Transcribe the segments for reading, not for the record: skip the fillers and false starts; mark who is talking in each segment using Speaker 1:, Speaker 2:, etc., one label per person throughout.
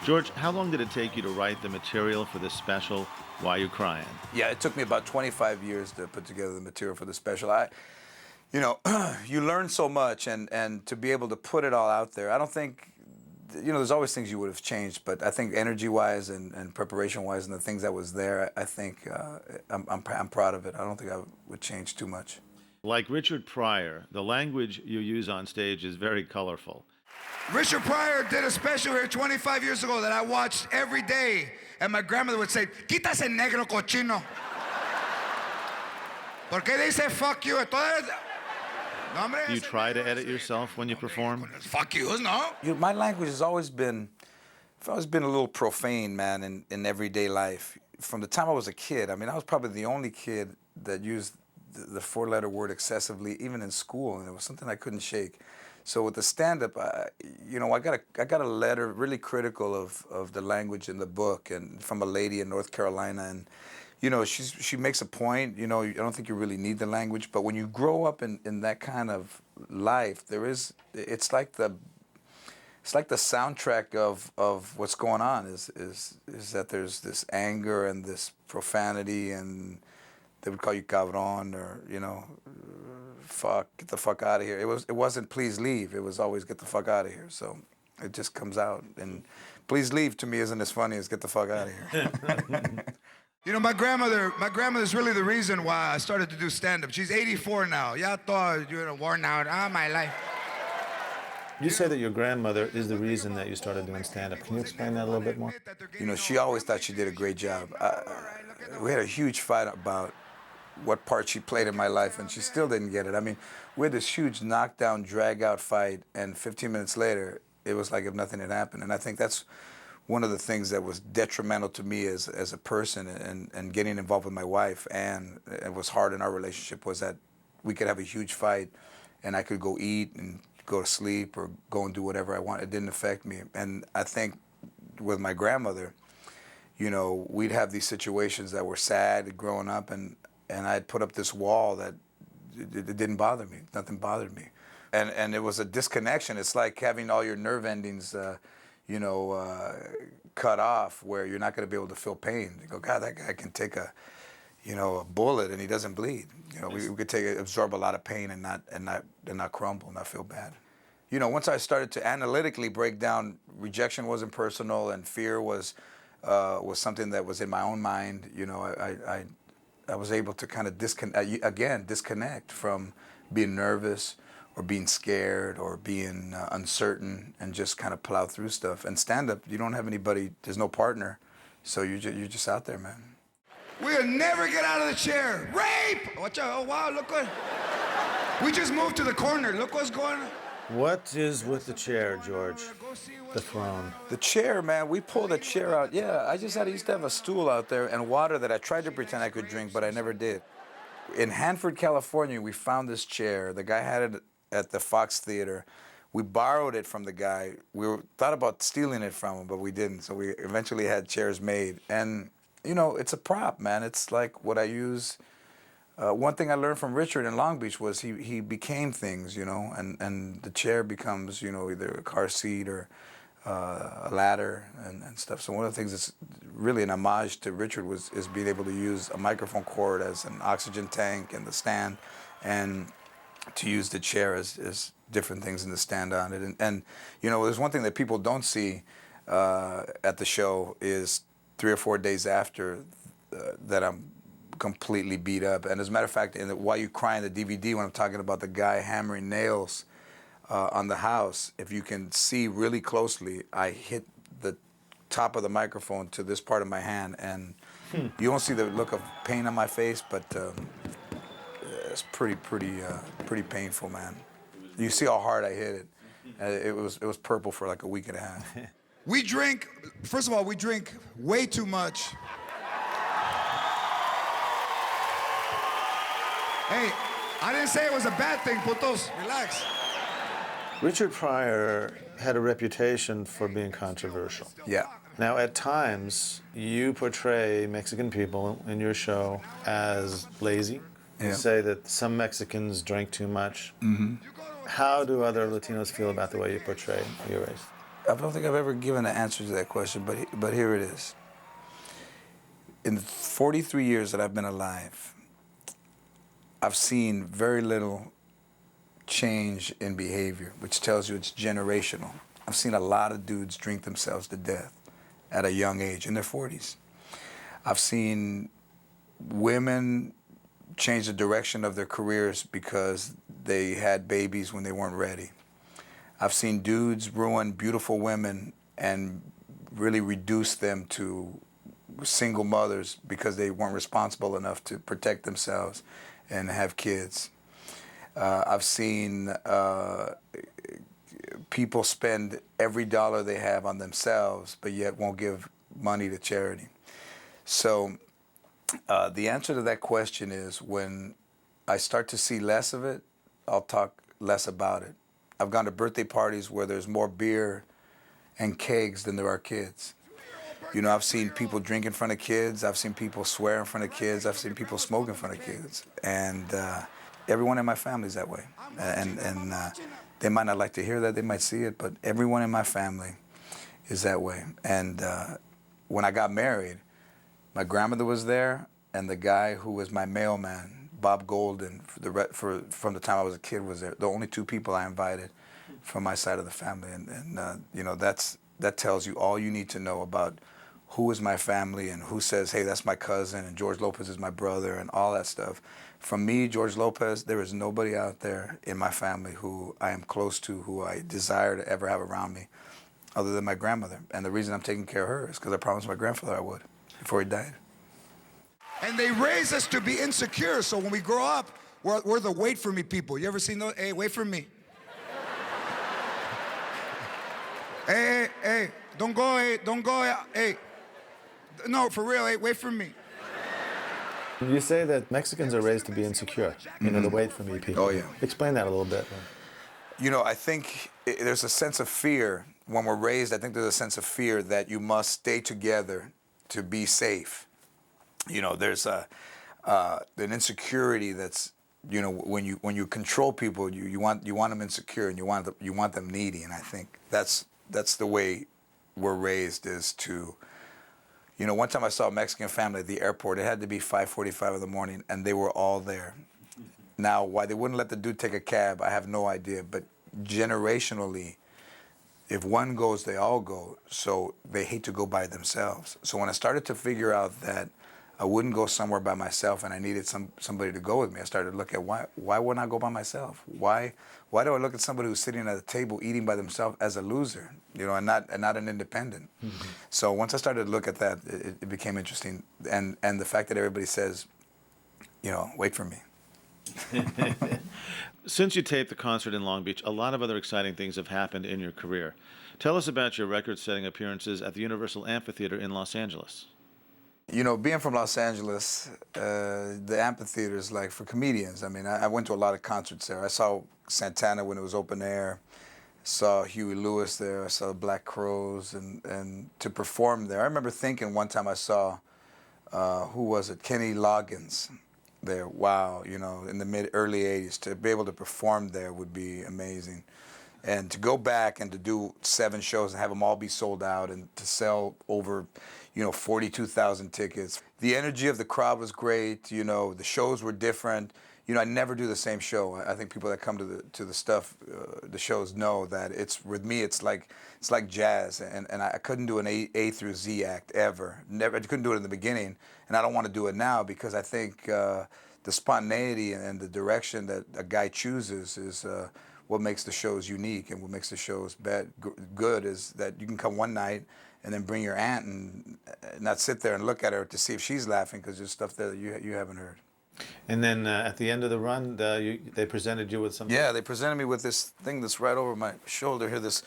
Speaker 1: George, how long did it take you to write the material for this special, Why You Crying?
Speaker 2: Yeah, it took me about 25 years to put together the material for the special. You know, you learn so much, and to be able to put it all out there, I don't think, there's always things you would have changed, but I think energy-wise and preparation-wise and the things that was there, I think I'm proud of it. I don't think I would change too much.
Speaker 1: Like Richard Pryor, the language you use on stage is very colorful.
Speaker 3: Richard Pryor did a special here 25 years ago that I watched every day, and my grandmother would say, "Quita ese negro cochino." ¿Por qué dice fuck you? No, hombre,
Speaker 1: Do you try to edit yourself when you perform?
Speaker 3: Fuck yous, no?
Speaker 2: My language has always been, I've always been a little profane, man, in everyday life. From the time I was a kid, I mean, I was probably the only kid that used the four-letter word excessively, even in school, and it was something I couldn't shake. So with the stand-up, I got a letter really critical of the language in the book, and from a lady in North Carolina, and she makes a point. I don't think you really need the language, but when you grow up in that kind of life, it's like the soundtrack of what's going on is that there's this anger and this profanity, and they would call you cabron, or fuck, get the fuck out of here. It wasn't please leave. It was always get the fuck out of here. So it just comes out, and please leave to me isn't as funny as get the fuck out of here.
Speaker 3: My grandmother's really the reason why I started to do stand-up. She's 84 now. Yeah, I thought you were worn out all my life.
Speaker 1: You say that your grandmother is the reason that you started doing stand-up. Can you explain that a little bit more?
Speaker 2: She always thought she did a great job. We had a huge fight about what part she played in my life, and she still didn't get it. I mean, we had this huge knockdown, drag-out fight, and 15 minutes later, it was like if nothing had happened. And I think that's one of the things that was detrimental to me as a person, and getting involved with my wife, and it was hard in our relationship, was that we could have a huge fight, and I could go eat and go to sleep or go and do whatever I want. It didn't affect me. And I think with my grandmother, we'd have these situations that were sad growing up, and I'd put up this wall that it didn't bother me. Nothing bothered me. And it was a disconnection. It's like having all your nerve endings, cut off, where you're not going to be able to feel pain. You go, God, that guy can take a bullet and he doesn't bleed. We could absorb a lot of pain and not crumble, not feel bad. Once I started to analytically break down, rejection wasn't personal and fear was something that was in my own mind. I was able to kind of disconnect from being nervous or being scared or being uncertain, and just kind of plow through stuff. And stand-up, you don't have anybody, there's no partner, so you're just out there, man.
Speaker 3: We'll never get out of the chair. Rape! Watch out. Oh, wow, look what... We just moved to the corner. Look what's going on.
Speaker 1: What is with the chair, George? The throne.
Speaker 2: The chair, man, we pulled a chair out. Yeah, I used to have a stool out there and water that I tried to pretend I could drink, but I never did. In Hanford, California, we found this chair. The guy had it at the Fox Theater. We borrowed it from the guy. Thought about stealing it from him, but we didn't. So we eventually had chairs made. And, it's a prop, man. It's like what I use. One thing I learned from Richard in Long Beach was he became things, and the chair becomes, either a car seat or a ladder and stuff. So one of the things that's really an homage to Richard is being able to use a microphone cord as an oxygen tank and the stand, and to use the chair as different things in the stand on it. And there's one thing that people don't see at the show is 3 or 4 days after that I'm completely beat up. And as a matter of fact, Why You Crying, the DVD, when I'm talking about the guy hammering nails on the house, if you can see really closely, I hit the top of the microphone to this part of my hand, and you don't see the look of pain on my face, but it's pretty painful, man. You see how hard I hit it. It was purple for like a week and a half.
Speaker 3: We drink, first of all, we drink way too much. Hey, I didn't say it was a bad thing, putos. Relax.
Speaker 1: Richard Pryor had a reputation for being controversial.
Speaker 2: Yeah.
Speaker 1: Now, at times, you portray Mexican people in your show as lazy. You say that some Mexicans drink too much.
Speaker 2: Mm-hmm.
Speaker 1: How do other Latinos feel about the way you portray your race?
Speaker 2: I don't think I've ever given an answer to that question, but here it is. In the 43 years that I've been alive, I've seen very little change in behavior, which tells you it's generational. I've seen a lot of dudes drink themselves to death at a young age, in their 40s. I've seen women change the direction of their careers because they had babies when they weren't ready. I've seen dudes ruin beautiful women and really reduce them to single mothers because they weren't responsible enough to protect themselves and have kids. I've seen people spend every dollar they have on themselves, but yet won't give money to charity. So the answer to that question is, when I start to see less of it, I'll talk less about it. I've gone to birthday parties where there's more beer and kegs than there are kids. You know, I've seen people drink in front of kids. I've seen people swear in front of kids. I've seen people smoke in front of kids. And everyone in my family is that way. And they might not like to hear that. They might see it. But everyone in my family is that way. And when I got married, my grandmother was there, and the guy who was my mailman, Bob Golden, from the time I was a kid, was there. The only two people I invited from my side of the family. And you know, that tells you all you need to know about who is my family and who says, hey, that's my cousin, and George Lopez is my brother, and all that stuff. From me, George Lopez, there is nobody out there in my family who I am close to, who I desire to ever have around me, other than my grandmother. And the reason I'm taking care of her is because I promised my grandfather I would before he died.
Speaker 3: And they raise us to be insecure, so when we grow up, we're the wait for me people. You ever seen those? Hey, wait for me. Hey, don't go, hey. No, for real, hey, wait for me.
Speaker 1: You say that Mexicans are raised to be insecure. You know, the wait for me people.
Speaker 2: Oh, yeah.
Speaker 1: Explain that a little bit.
Speaker 2: You know, I think there's a sense of fear. When we're raised, I think there's a sense of fear that you must stay together to be safe. You know, there's an insecurity that's, you know, when you control people, you want them insecure, and you want them needy. And I think that's the way we're raised, is to, you know, one time I saw a Mexican family at the airport. It had to be 5:45 in the morning, and they were all there. Now, why they wouldn't let the dude take a cab, I have no idea. But generationally, if one goes, they all go. So they hate to go by themselves. So when I started to figure out that I wouldn't go somewhere by myself, and I needed somebody to go with me, I started to look at why wouldn't I go by myself? Why do I look at somebody who's sitting at a table eating by themselves as a loser, you know, and not an independent? Mm-hmm. So once I started to look at that, it became interesting, and the fact that everybody says, you know, wait for me.
Speaker 4: Since you taped the concert in Long Beach, a lot of other exciting things have happened in your career. Tell us about your record-setting appearances at the Universal Amphitheater in Los Angeles.
Speaker 2: You know, being from Los Angeles, the amphitheater is like for comedians. I mean, I went to a lot of concerts there. I saw Santana when it was open air. I saw Huey Lewis there. I saw Black Crowes, and to perform there. I remember thinking one time I saw, who was it? Kenny Loggins there. Wow, you know, in the early 80s, to be able to perform there would be amazing. And to go back and to do 7 shows and have them all be sold out, and to sell over, you know, 42,000 tickets. The energy of the crowd was great. You know, the shows were different. You know, I never do the same show. I think people that come to the stuff, the shows, know that with me, it's like jazz, and I couldn't do an A through Z act ever. Never, I couldn't do it in the beginning, and I don't want to do it now, because I think the spontaneity and the direction that a guy chooses is what makes the shows unique, and what makes the shows good is that you can come one night and then bring your aunt and not sit there and look at her to see if she's laughing, because there's stuff there that you haven't heard.
Speaker 1: And then at the end of the run, they presented you with something?
Speaker 2: Yeah, they presented me with this thing that's right over my shoulder here, this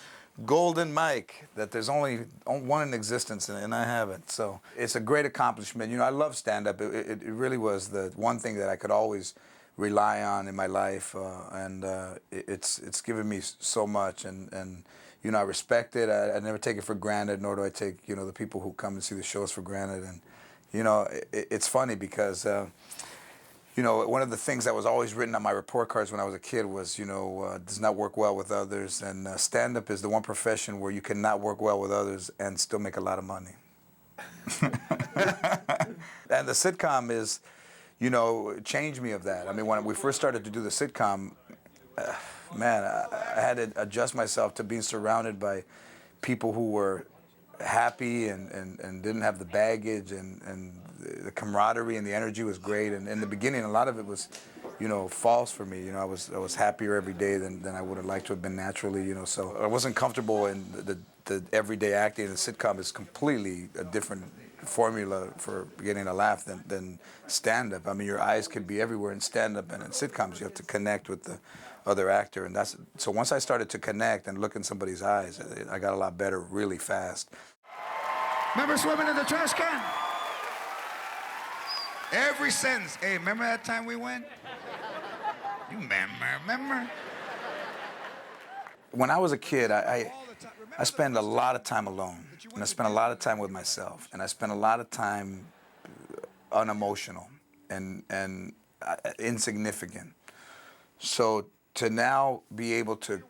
Speaker 2: golden mic that there's only one in existence, and I have it. So it's a great accomplishment. You know, I love stand-up. It really was the one thing that I could always rely on in my life, and it's given me so much, and you know, I respect it. I never take it for granted, nor do I take, you know, the people who come and see the shows for granted. And you know, it's funny because You know, one of the things that was always written on my report cards when I was a kid was, you know, does not work well with others. And stand-up is the one profession where you cannot work well with others and still make a lot of money. And the sitcom is, you know, changed me of that. I mean, when we first started to do the sitcom, man, I had to adjust myself to being surrounded by people who were happy and didn't have the baggage, and the camaraderie and the energy was great. And in the beginning, a lot of it was, you know, false for me. You know, I was happier every day than I would have liked to have been naturally, you know. So I wasn't comfortable in the everyday acting. The sitcom is completely a different formula for getting a laugh than stand-up. I mean, your eyes could be everywhere in stand-up, and in sitcoms you have to connect with the other actor, and that's so. Once I started to connect and look in somebody's eyes, I got a lot better really fast.
Speaker 3: Remember swimming in the trash can? Every sentence. Hey, remember that time we went? You remember?
Speaker 2: When I was a kid, I spent a lot of time alone, and I spent a lot of time with myself, and I spent a lot of time unemotional and insignificant. So to now be able to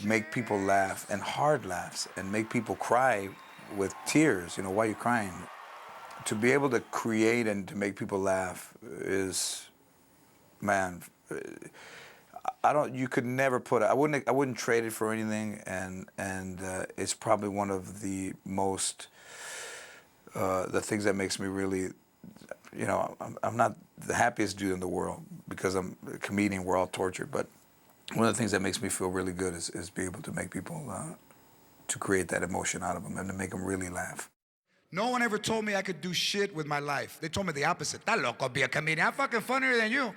Speaker 2: make people laugh, and hard laughs, and make people cry with tears, you know, why are you crying? To be able to create and to make people laugh is, man, you could never put it, I wouldn't trade it for anything, and it's probably one of the most, the things that makes me really, you know, I'm not the happiest dude in the world because I'm a comedian, we're all tortured, but one of the things that makes me feel really good is be able to make people, to create that emotion out of them and to make them really laugh.
Speaker 3: No one ever told me I could do shit with my life. They told me the opposite. That loco, be a comedian. I'm fucking funnier than you.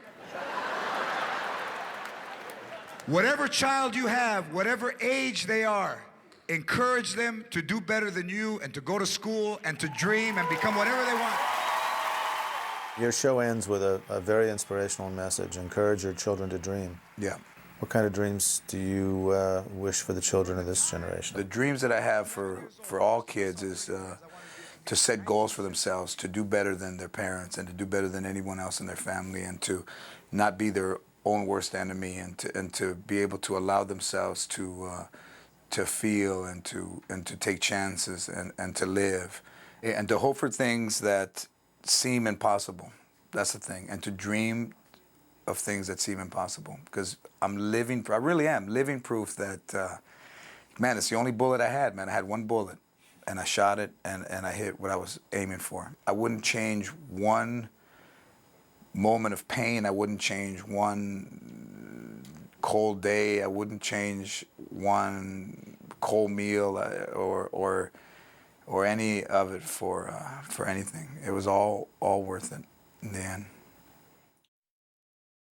Speaker 3: Whatever child you have, whatever age they are, encourage them to do better than you and to go to school and to dream and become whatever they want.
Speaker 1: Your show ends with a very inspirational message. Encourage your children to dream.
Speaker 2: Yeah.
Speaker 1: What kind of dreams do you wish for the children of this generation?
Speaker 2: The dreams that I have for all kids is to set goals for themselves, to do better than their parents and to do better than anyone else in their family, and to not be their own worst enemy, and to be able to allow themselves to feel and to take chances and to live, and to hope for things that seem impossible. That's the thing, and to dream of things that seem impossible, because I really am living proof that, man, it's the only bullet I had, man. I had one bullet, and I shot it, and I hit what I was aiming for. I wouldn't change one moment of pain. I wouldn't change one cold day. I wouldn't change one cold meal or any of it for anything. It was all worth it in the end.